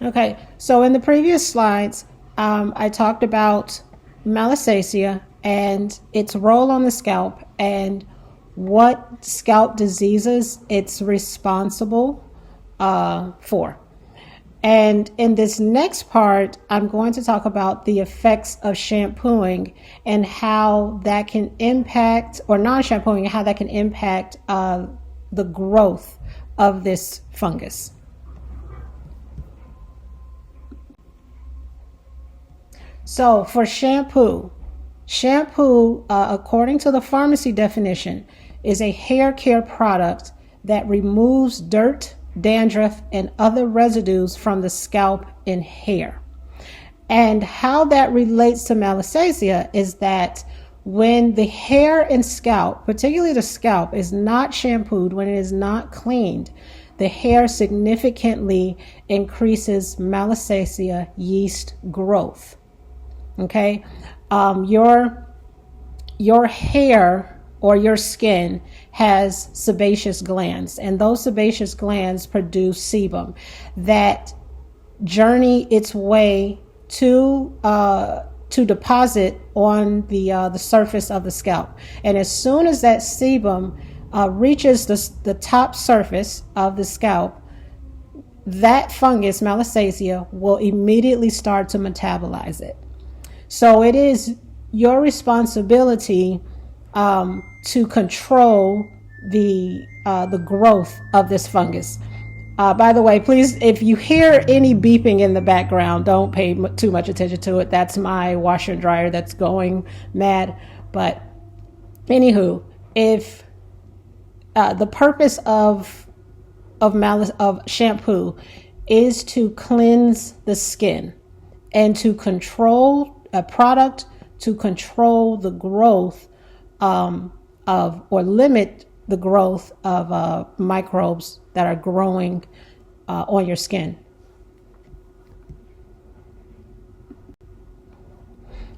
Okay, so in the previous slides, I talked about malassezia and its role on the scalp and what scalp diseases it's responsible for. And in this next part, I'm going to talk about the effects of shampooing and how that can impact, or non-shampooing, how that can impact the growth of this fungus. So for shampoo, according to the pharmacy definition, is a hair care product that removes dirt, dandruff, and other residues from the scalp and hair. And how that relates to malassezia is that when the hair and scalp, particularly the scalp, is not shampooed, when it is not cleaned, the hair significantly increases malassezia yeast growth. Okay, your hair or your skin has sebaceous glands, and those sebaceous glands produce sebum that journey its way to deposit on the surface of the scalp. And as soon as that sebum reaches the top surface of the scalp, that fungus, malassezia, will immediately start to metabolize it. So it is your responsibility to control the growth of this fungus. By the way, please, if you hear any beeping in the background, don't pay too much attention to it. That's my washer and dryer that's going mad. But anywho, if the purpose of shampoo is to cleanse the skin and to control a product to control the growth of, or limit the growth of microbes that are growing on your skin.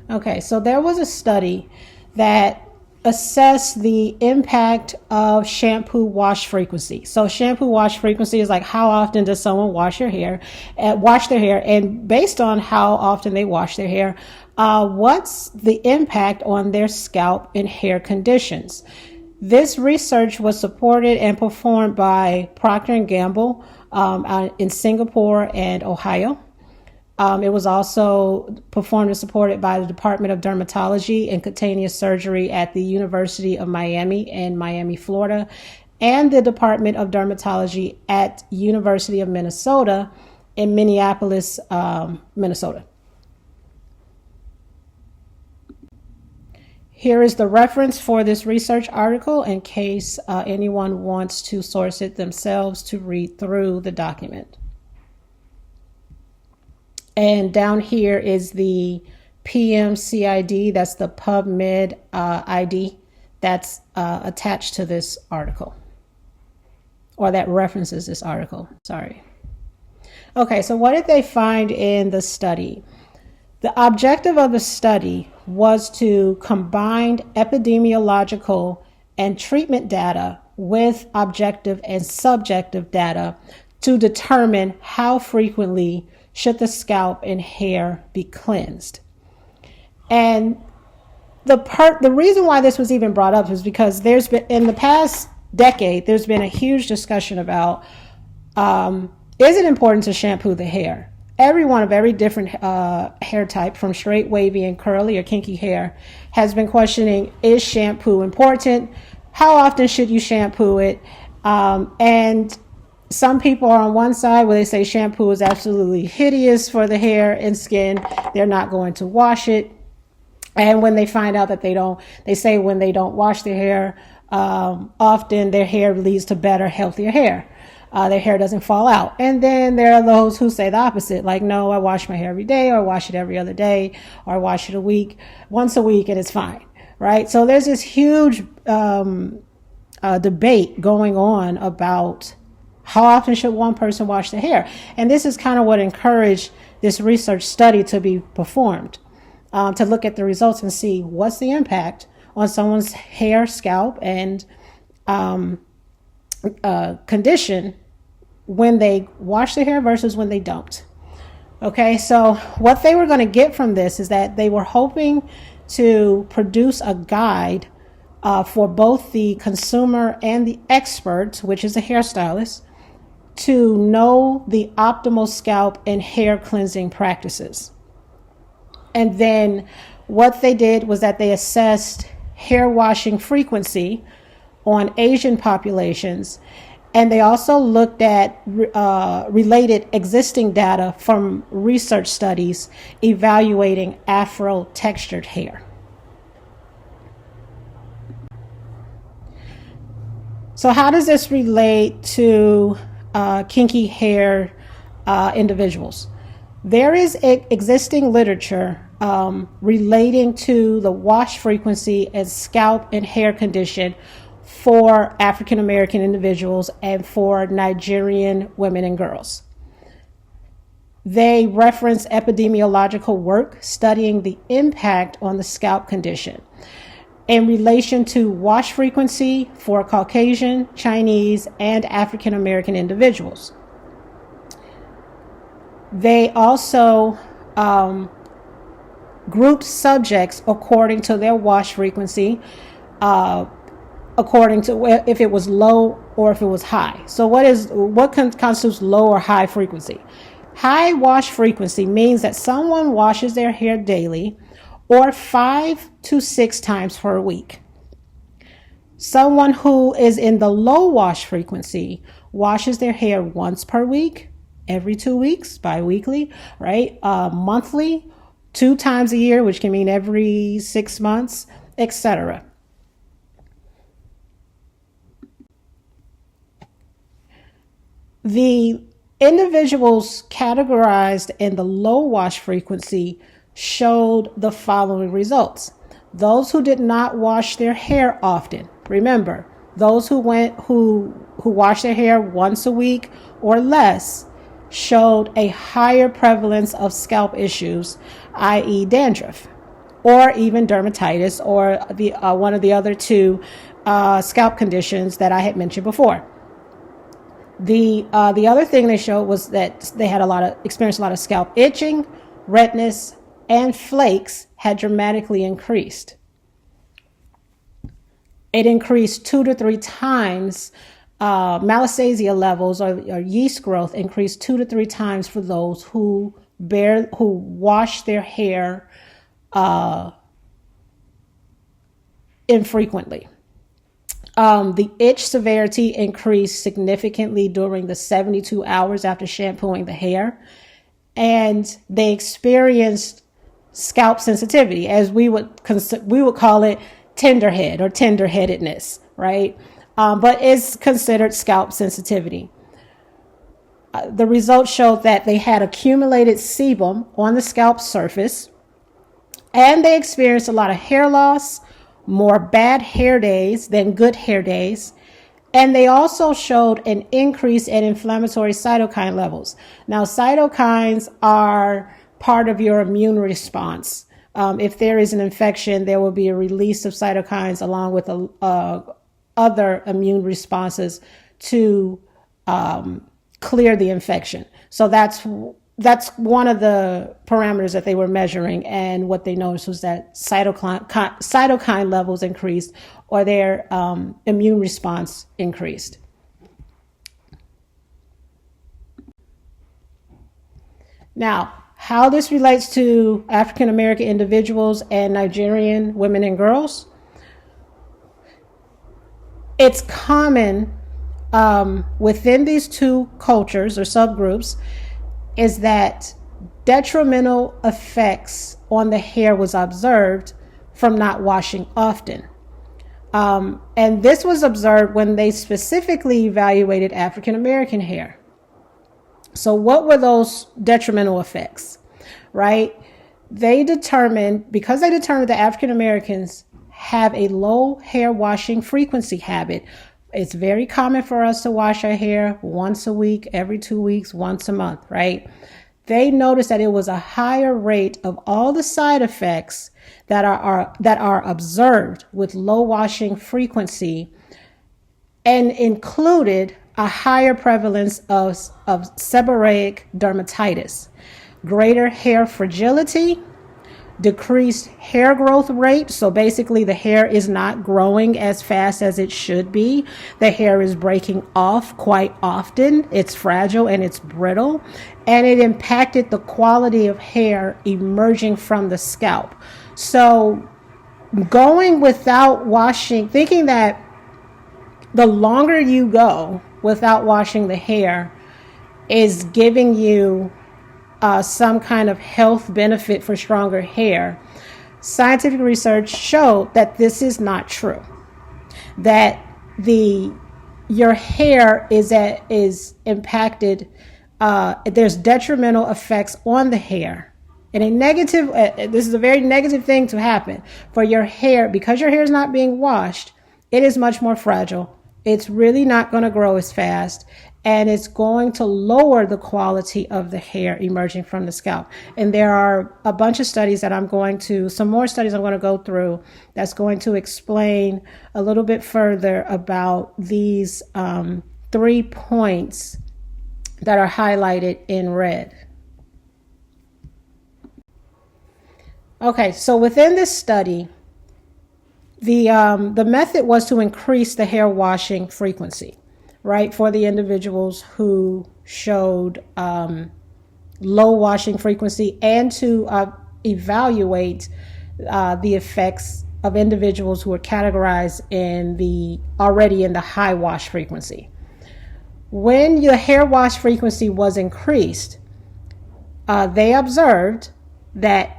Okay, so there was a study that assessed the impact of shampoo wash frequency. So shampoo wash frequency is like how often does someone wash their hair, and based on how often they wash their hair, what's the impact on their scalp and hair conditions. This research was supported and performed by Procter & Gamble in Singapore and Ohio. It was also performed and supported by the Department of Dermatology and Cutaneous Surgery at the University of Miami in Miami, Florida, and the Department of Dermatology at University of Minnesota in Minneapolis, Minnesota. Here is the reference for this research article in case anyone wants to source it themselves to read through the document. And down here is the PMCID, that's the PubMed ID that's attached to this article, or that references this article, sorry. Okay, so what did they find in the study? The objective of the study was to combine epidemiological and treatment data with objective and subjective data to determine how frequently should the scalp and hair be cleansed. And the reason why this was even brought up is because there's been, in the past decade, there's been a huge discussion about is it important to shampoo the hair? Everyone of every different hair type, from straight, wavy, and curly or kinky hair, has been questioning, is shampoo important? How often should you shampoo it? And some people are on one side where they say shampoo is absolutely hideous for the hair and skin. They're not going to wash it. And when they find out that they say when they don't wash their hair, often their hair leads to better, healthier hair. Their hair doesn't fall out. And then there are those who say the opposite, like, no, I wash my hair every day, or I wash it every other day, or I wash it once a week, and it's fine, right? So there's this huge debate going on about how often should one person wash their hair. And this is kind of what encouraged this research study to be performed, to look at the results and see what's the impact on someone's hair, scalp, and condition when they wash their hair versus when they don't. Okay, so what they were going to get from this is that they were hoping to produce a guide for both the consumer and the expert, which is a hairstylist, to know the optimal scalp and hair cleansing practices. And then what they did was that they assessed hair washing frequency on Asian populations. And they also looked at related existing data from research studies evaluating afro-textured hair. So how does this relate to kinky hair individuals? There is existing literature relating to the wash frequency and scalp and hair condition for African American individuals and for Nigerian women and girls. They reference epidemiological work studying the impact on the scalp condition in relation to wash frequency for Caucasian, Chinese, and African American individuals. They also grouped subjects according to their wash frequency, according to if it was low or if it was high. So what constitutes low or high frequency? High wash frequency means that someone washes their hair daily or 5 to 6 times per week. Someone who is in the low wash frequency washes their hair once per week, every 2 weeks, bi-weekly, right? Monthly, 2 times a year, which can mean every 6 months, etc. The individuals categorized in the low wash frequency showed the following results. Those who did not wash their hair often, remember, those who washed their hair once a week or less showed a higher prevalence of scalp issues, i.e. dandruff, or even dermatitis, or the one of the other two scalp conditions that I had mentioned before. The other thing they showed was that they had experienced a lot of scalp itching, redness, and flakes had dramatically increased. It increased 2 to 3 times. Malassezia levels or yeast growth increased 2 to 3 times for those who wash their hair infrequently. The itch severity increased significantly during the 72 hours after shampooing the hair, and they experienced scalp sensitivity, as we would call it tenderhead or tenderheadedness, right? But it's considered scalp sensitivity. The results showed that they had accumulated sebum on the scalp surface, and they experienced a lot of hair loss, more bad hair days than good hair days, and they also showed an increase in inflammatory cytokine levels. Now, cytokines are part of your immune response. If there is an infection, there will be a release of cytokines along with other immune responses to clear the infection. So that's one of the parameters that they were measuring, and what they noticed was that cytokine levels increased, or their immune response increased. Now, how this relates to African American individuals and Nigerian women and girls, it's common within these two cultures or subgroups is that detrimental effects on the hair was observed from not washing often. And this was observed when they specifically evaluated African American hair. So what were those detrimental effects, right? Because they determined that African Americans have a low hair washing frequency habit. It's very common for us to wash our hair once a week, every 2 weeks, once a month, right? They noticed that it was a higher rate of all the side effects that are observed with low washing frequency, and included a higher prevalence of seborrheic dermatitis. greater hair fragility, decreased hair growth rate. So basically the hair is not growing as fast as it should be. The hair is breaking off quite often. It's fragile and it's brittle. And it impacted the quality of hair emerging from the scalp. So going without washing, thinking that the longer you go without washing the hair is giving you some kind of health benefit for stronger hair, scientific research showed that this is not true. That your hair is impacted. There's detrimental effects on the hair. And this is a very negative thing to happen for your hair, because your hair is not being washed. It is much more fragile. It's really not going to grow as fast, and it's going to lower the quality of the hair emerging from the scalp. And there are a bunch of studies that some more studies I'm going to go through that's going to explain a little bit further about these 3 points that are highlighted in red. Okay, so within this study, the method was to increase the hair washing frequency, right, for the individuals who showed low washing frequency, and to evaluate the effects of individuals who are categorized already in the high wash frequency. When your hair wash frequency was increased, they observed that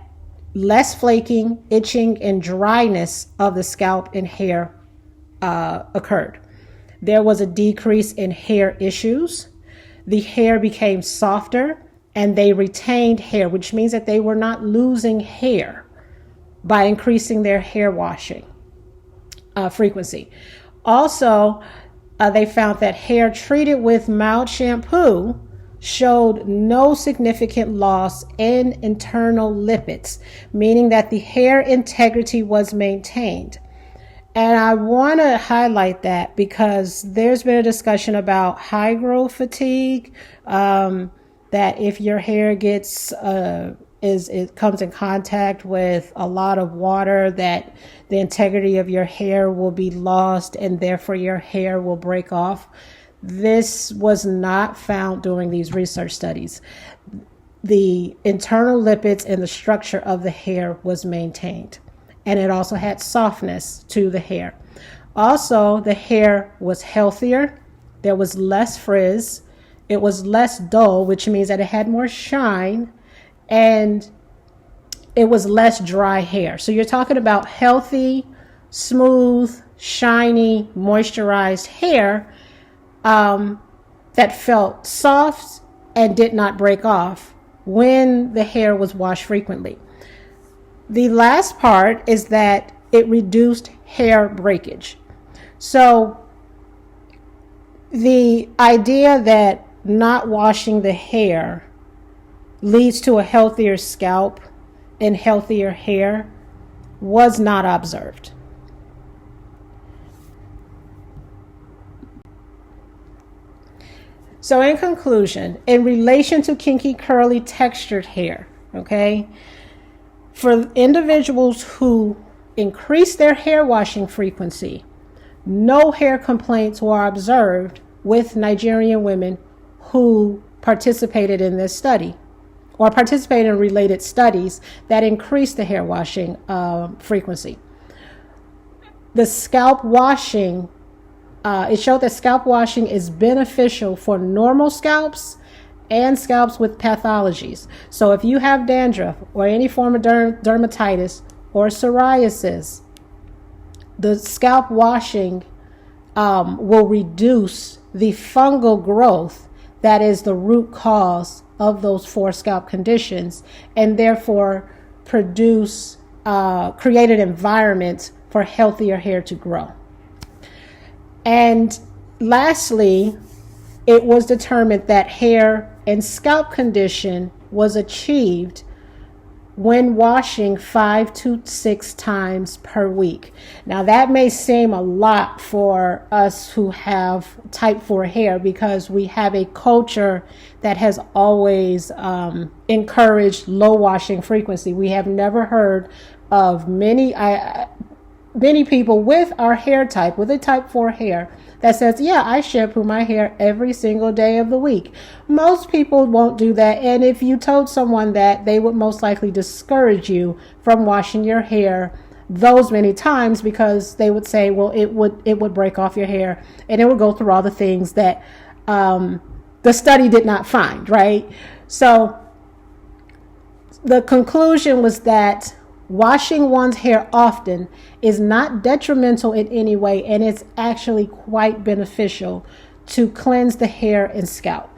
less flaking, itching, and dryness of the scalp and hair occurred. There was a decrease in hair issues. The hair became softer, and they retained hair, which means that they were not losing hair by increasing their hair washing frequency. Also, they found that hair treated with mild shampoo showed no significant loss in internal lipids, meaning that the hair integrity was maintained. And I want to highlight that because there's been a discussion about high growth fatigue, that if your hair it comes in contact with a lot of water, that the integrity of your hair will be lost and therefore your hair will break off. This was not found during these research studies. The internal lipids and the structure of the hair was maintained, and it also had softness to the hair. Also, the hair was healthier. There was less frizz. It was less dull, which means that it had more shine, and it was less dry hair. So you're talking about healthy, smooth, shiny, moisturized hair that felt soft and did not break off when the hair was washed frequently. The last part is that it reduced hair breakage. So the idea that not washing the hair leads to a healthier scalp and healthier hair was not observed. So in conclusion, in relation to kinky, curly, textured hair, okay, for individuals who increase their hair washing frequency, no hair complaints were observed with Nigerian women who participated in this study or participated in related studies that increased the hair washing frequency. The scalp washing, it showed that scalp washing is beneficial for normal scalps and scalps with pathologies. So if you have dandruff or any form of dermatitis or psoriasis, the scalp washing will reduce the fungal growth that is the root cause of those 4 scalp conditions, and therefore create an environment for healthier hair to grow. And lastly, it was determined that hair and scalp condition was achieved when washing 5 to 6 times per week. Now that may seem a lot for us who have type 4 hair, because we have a culture that has always encouraged low washing frequency. We have never heard of many people with our hair type, with a type 4 hair, that says, yeah, I shampoo my hair every single day of the week. Most people won't do that. And if you told someone that, they would most likely discourage you from washing your hair those many times, because they would say, well, it would break off your hair, and it would go through all the things that the study did not find, right? So the conclusion was that washing one's hair often is not detrimental in any way, and it's actually quite beneficial to cleanse the hair and scalp.